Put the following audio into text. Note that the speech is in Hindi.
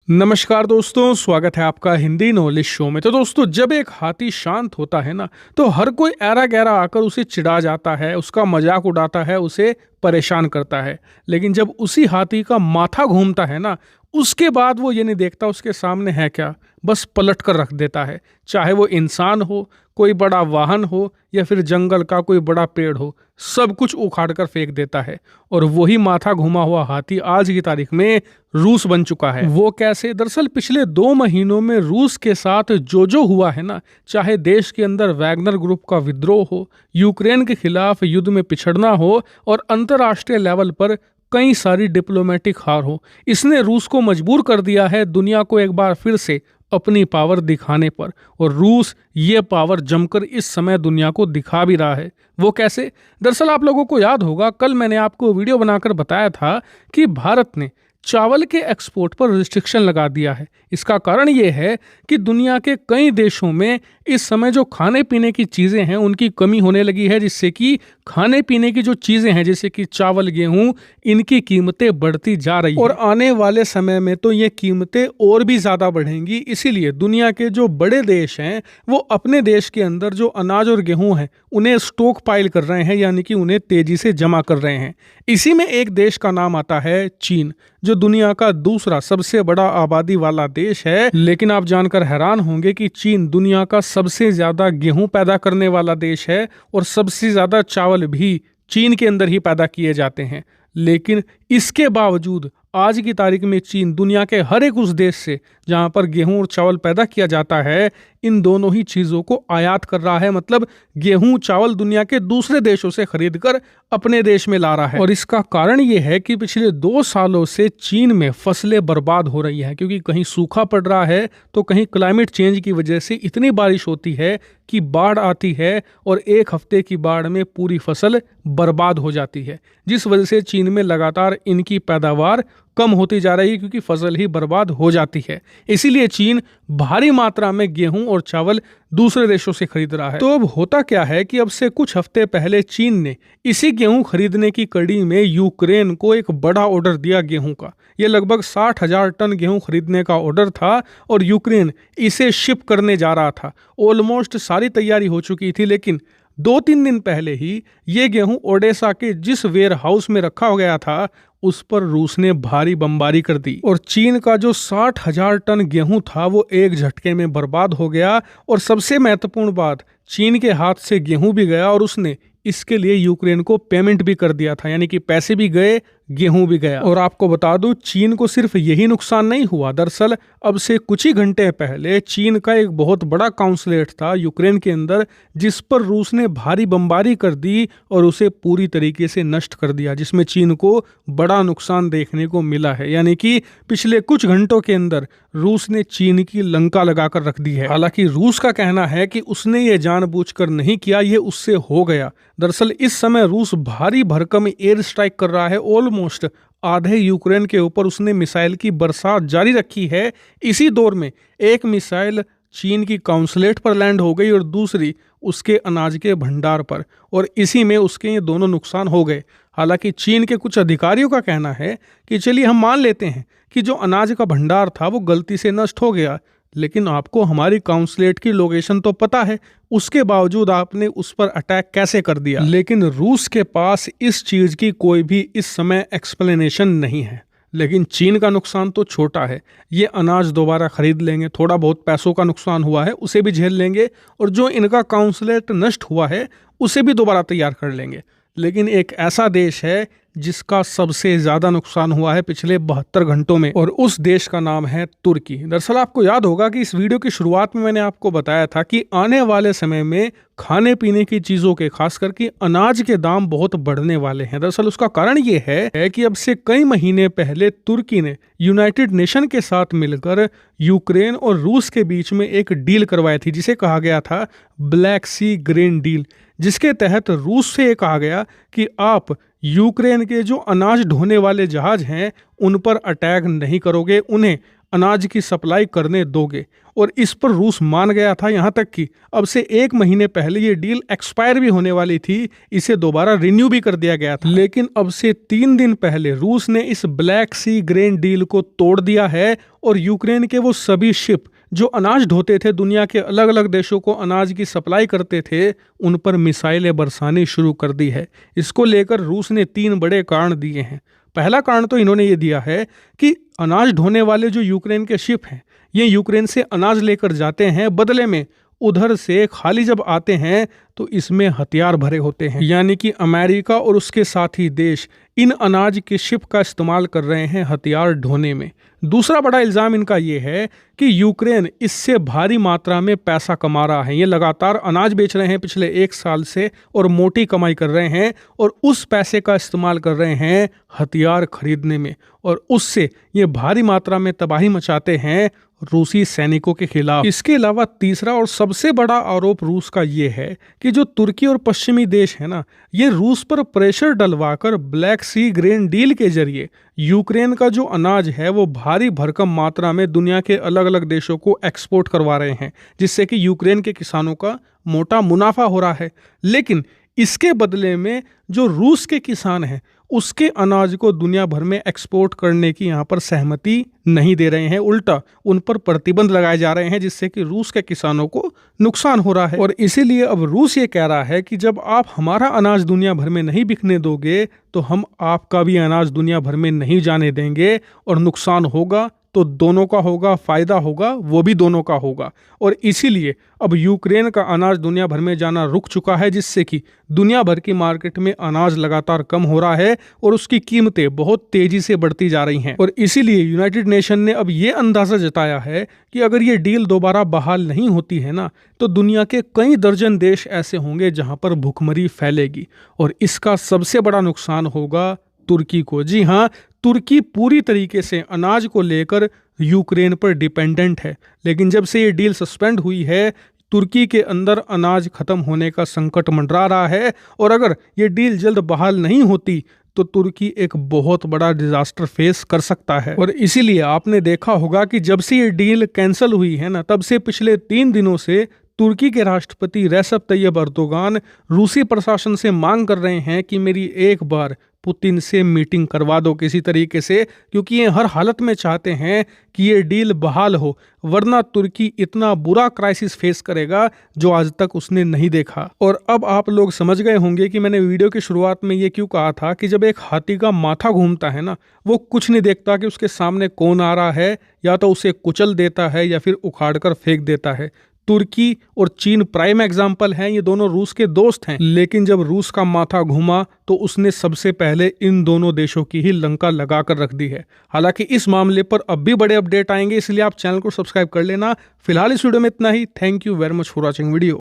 नमस्कार दोस्तों, स्वागत है आपका हिंदी नॉलेज शो में। तो दोस्तों, जब एक हाथी शांत होता है ना, तो हर कोई ऐरा गैरा आकर उसे चिढ़ा जाता है, उसका मजाक उड़ाता है, उसे परेशान करता है। लेकिन जब उसी हाथी का माथा घूमता है ना, उसके बाद वो ये नहीं देखता उसके सामने है क्या, बस पलट कर रख देता है। चाहे वो इंसान हो, कोई बड़ा वाहन हो या फिर जंगल का कोई बड़ा पेड़ हो, सब कुछ उखाड़ कर फेंक देता है। और वही माथा घुमा हुआ हाथी आज की तारीख में रूस बन चुका है। वो कैसे? दरअसल पिछले 2 महीनों में रूस के साथ जो हुआ है ना, चाहे देश के अंदर वैगनर ग्रुप का विद्रोह हो, यूक्रेन के खिलाफ युद्ध में पिछड़ना हो और अंतर्राष्ट्रीय लेवल पर कई सारी डिप्लोमेटिक हार हो, इसने रूस को मजबूर कर दिया है दुनिया को एक बार फिर से अपनी पावर दिखाने पर। और रूस ये पावर जमकर इस समय दुनिया को दिखा भी रहा है। वो कैसे? दरअसल आप लोगों को याद होगा, कल मैंने आपको वीडियो बनाकर बताया था कि भारत ने चावल के एक्सपोर्ट पर रिस्ट्रिक्शन लगा दिया है। इसका कारण ये है कि दुनिया के कई देशों में इस समय जो खाने पीने की चीज़ें हैं उनकी कमी होने लगी है, जिससे कि खाने पीने की जो चीज़ें हैं जैसे कि चावल, गेहूं, इनकी कीमतें बढ़ती जा रही हैं। और आने वाले समय में तो ये कीमतें और भी ज़्यादा बढ़ेंगी। इसीलिए दुनिया के जो बड़े देश हैं वो अपने देश के अंदर जो अनाज और गेहूं है उन्हें स्टॉक पाइल कर रहे हैं, यानी कि उन्हें तेजी से जमा कर रहे हैं। इसी में एक देश का नाम आता है चीन, जो दुनिया का दूसरा सबसे बड़ा आबादी वाला देश है। लेकिन आप जानकर हैरान होंगे कि चीन दुनिया का सबसे ज्यादा गेहूं पैदा करने वाला देश है और सबसे ज्यादा चावल भी चीन के अंदर ही पैदा किए जाते हैं। लेकिन इसके बावजूद आज की तारीख में चीन दुनिया के हर एक उस देश से जहां पर गेहूं और चावल पैदा किया जाता है, इन दोनों ही चीज़ों को आयात कर रहा है। मतलब गेहूं चावल दुनिया के दूसरे देशों से खरीदकर अपने देश में ला रहा है। और इसका कारण ये है कि पिछले 2 सालों से चीन में फसलें बर्बाद हो रही हैं, क्योंकि कहीं सूखा पड़ रहा है तो कहीं क्लाइमेट चेंज की वजह से इतनी बारिश होती है कि बाढ़ आती है और 1 हफ्ते की बाढ़ में पूरी फसल बर्बाद हो जाती है, जिस वजह से चीन में लगातार इनकी पैदावार कम होती जा रही है, क्योंकि फसल ही बर्बाद हो जाती है। इसीलिए चीन भारी मात्रा में गेहूं और चावल दूसरे देशों से खरीद रहा है। तो अब होता क्या है कि अब से कुछ हफ्ते पहले चीन ने इसी गेहूं खरीदने की कड़ी में यूक्रेन को एक बड़ा ऑर्डर दिया गेहूं का। ये लगभग 60,000 टन गेहूं खरीदने का ऑर्डर था और यूक्रेन इसे शिप करने जा रहा था। ऑलमोस्ट सारी तैयारी हो चुकी थी, लेकिन 2-3 दिन पहले ही ये गेहूं ओडेसा के जिस वेयर हाउस में रखा गया था उस पर रूस ने भारी बमबारी कर दी और चीन का जो 60,000 टन गेहूं था वो एक झटके में बर्बाद हो गया। और सबसे महत्वपूर्ण बात, चीन के हाथ से गेहूं भी गया और उसने इसके लिए यूक्रेन को पेमेंट भी कर दिया था, यानी कि पैसे भी गए, गेहूं भी गया। और आपको बता दूं, चीन को सिर्फ यही नुकसान नहीं हुआ। दरअसल अब से कुछ ही घंटे पहले चीन का एक बहुत बड़ा काउंसलेट था यूक्रेन के अंदर, जिस पर रूस ने भारी बमबारी कर दी और उसे पूरी तरीके से नष्ट कर दिया, जिसमें चीन को बड़ा नुकसान देखने को मिला है। यानी कि पिछले कुछ घंटों के अंदर रूस ने चीन की लंका लगाकर रख दी है। हालांकि रूस का कहना है कि उसने ये जानबूझकर नहीं किया, ये उससे हो गया। दरअसल इस समय रूस भारी भरकम एयर स्ट्राइक कर रहा है। ऑलमोस्ट आधे यूक्रेन के ऊपर उसने मिसाइल की बरसात जारी रखी है। इसी दौर में एक मिसाइल चीन की काउंसलेट पर लैंड हो गई और दूसरी उसके अनाज के भंडार पर, और इसी में उसके ये दोनों नुकसान हो गए। हालांकि चीन के कुछ अधिकारियों का कहना है कि चलिए हम मान लेते हैं कि जो अनाज का भंडार था वो गलती से नष्ट हो गया, लेकिन आपको हमारी काउंसलेट की लोकेशन तो पता है, उसके बावजूद आपने उस पर अटैक कैसे कर दिया? लेकिन रूस के पास इस चीज की कोई भी इस समय एक्सप्लेनेशन नहीं है। लेकिन चीन का नुकसान तो छोटा है, ये अनाज दोबारा खरीद लेंगे, थोड़ा बहुत पैसों का नुकसान हुआ है उसे भी झेल लेंगे, और जो इनका काउंसलेट नष्ट हुआ है उसे भी दोबारा तैयार कर लेंगे। लेकिन एक ऐसा देश है जिसका सबसे ज्यादा नुकसान हुआ है पिछले 72 घंटों में, और उस देश का नाम है तुर्की। दरअसल आपको याद होगा कि इस वीडियो की शुरुआत में मैंने आपको बताया था कि आने वाले समय में खाने पीने की चीजों के, खास करके अनाज के दाम बहुत बढ़ने वाले हैं। दरअसल उसका कारण ये है कि अब से कई महीने पहले तुर्की ने यूनाइटेड नेशन के साथ मिलकर यूक्रेन और रूस के बीच में एक डील करवाई थी, जिसे कहा गया था ब्लैक सी ग्रेन डील, जिसके तहत रूस से ये कहा गया कि आप यूक्रेन के जो अनाज ढोने वाले जहाज हैं उन पर अटैक नहीं करोगे, उन्हें अनाज की सप्लाई करने दोगे। और इस पर रूस मान गया था, यहाँ तक कि अब से 1 महीने पहले ये डील एक्सपायर भी होने वाली थी, इसे दोबारा रिन्यू भी कर दिया गया था। लेकिन अब से 3 दिन पहले रूस ने इस ब्लैक सी ग्रेन डील को तोड़ दिया है और यूक्रेन के वो सभी शिप जो अनाज ढोते थे, दुनिया के अलग अलग देशों को अनाज की सप्लाई करते थे, उन पर मिसाइलें बरसानी शुरू कर दी है। इसको लेकर रूस ने 3 बड़े कारण दिए हैं। पहला कारण तो इन्होंने ये दिया है कि अनाज ढोने वाले जो यूक्रेन के शिप हैं, ये यूक्रेन से अनाज लेकर जाते हैं, बदले में उधर से खाली जब आते हैं तो इसमें हथियार भरे होते हैं। यानी कि अमेरिका और उसके साथी देश इन अनाज के शिप का इस्तेमाल कर रहे हैं हथियार ढोने में। दूसरा बड़ा इल्ज़ाम इनका ये है कि यूक्रेन इससे भारी मात्रा में पैसा कमा रहा है। ये लगातार अनाज बेच रहे हैं पिछले 1 साल से और मोटी कमाई कर रहे हैं, और उस पैसे का इस्तेमाल कर रहे हैं हथियार खरीदने में, और उससे ये भारी मात्रा में तबाही मचाते हैं रूसी सैनिकों के खिलाफ। इसके अलावा तीसरा और सबसे बड़ा आरोप रूस का ये है कि जो तुर्की और पश्चिमी देश है ना, ये रूस पर प्रेशर डलवाकर ब्लैक सी ग्रेन डील के जरिए यूक्रेन का जो अनाज है वो भारी भरकम मात्रा में दुनिया के अलग अलग देशों को एक्सपोर्ट करवा रहे हैं, जिससे कि यूक्रेन के किसानों का मोटा मुनाफा हो रहा है। लेकिन इसके बदले में जो रूस के किसान हैं उसके अनाज को दुनिया भर में एक्सपोर्ट करने की यहाँ पर सहमति नहीं दे रहे हैं, उल्टा उन पर प्रतिबंध लगाए जा रहे हैं, जिससे कि रूस के किसानों को नुकसान हो रहा है। और इसीलिए अब रूस ये कह रहा है कि जब आप हमारा अनाज दुनिया भर में नहीं बिकने दोगे तो हम आपका भी अनाज दुनिया भर में नहीं जाने देंगे, और नुकसान होगा तो दोनों का होगा, फायदा होगा वो भी दोनों का होगा। और इसीलिए अब यूक्रेन का अनाज दुनिया भर में जाना रुक चुका है, जिससे कि दुनिया भर की मार्केट में अनाज लगातार कम हो रहा है और उसकी कीमतें बहुत तेजी से बढ़ती जा रही हैं। और इसीलिए यूनाइटेड नेशन ने अब ये अंदाजा जताया है कि अगर ये डील दोबारा बहाल नहीं होती है ना, तो दुनिया के कई दर्जन देश ऐसे होंगे जहां पर भुखमरी फैलेगी, और इसका सबसे बड़ा नुकसान होगा तुर्की को। जी हाँ, तुर्की पूरी तरीके से अनाज को लेकर यूक्रेन पर डिपेंडेंट है, लेकिन जब से ये डील सस्पेंड हुई है तुर्की के अंदर अनाज खत्म होने का संकट मंडरा रहा है, और अगर ये डील जल्द बहाल नहीं होती तो तुर्की एक बहुत बड़ा डिजास्टर फेस कर सकता है। और इसीलिए आपने देखा होगा कि जब से ये डील कैंसिल हुई है ना, तब से पिछले 3 दिनों से तुर्की के राष्ट्रपति रेसेप तैयब अर्दोगान रूसी प्रशासन से मांग कर रहे हैं कि मेरी एक बार पुतिन से मीटिंग करवा दो किसी तरीके से, क्योंकि ये हर हालत में चाहते हैं कि ये डील बहाल हो, वरना तुर्की इतना बुरा क्राइसिस फेस करेगा जो आज तक उसने नहीं देखा। और अब आप लोग समझ गए होंगे कि मैंने वीडियो की शुरुआत में ये क्यों कहा था कि जब एक हाथी का माथा घूमता है ना, वो कुछ नहीं देखता कि उसके सामने कौन आ रहा है, या तो उसे कुचल देता है या फिर उखाड़कर फेंक देता है। तुर्की और चीन प्राइम एग्जाम्पल हैं, ये दोनों रूस के दोस्त हैं, लेकिन जब रूस का माथा घूमा तो उसने सबसे पहले इन दोनों देशों की ही लंका लगा कर रख दी है। हालांकि इस मामले पर अब भी बड़े अपडेट आएंगे, इसलिए आप चैनल को सब्सक्राइब कर लेना। फिलहाल इस वीडियो में इतना ही। Thank you very much for watching video.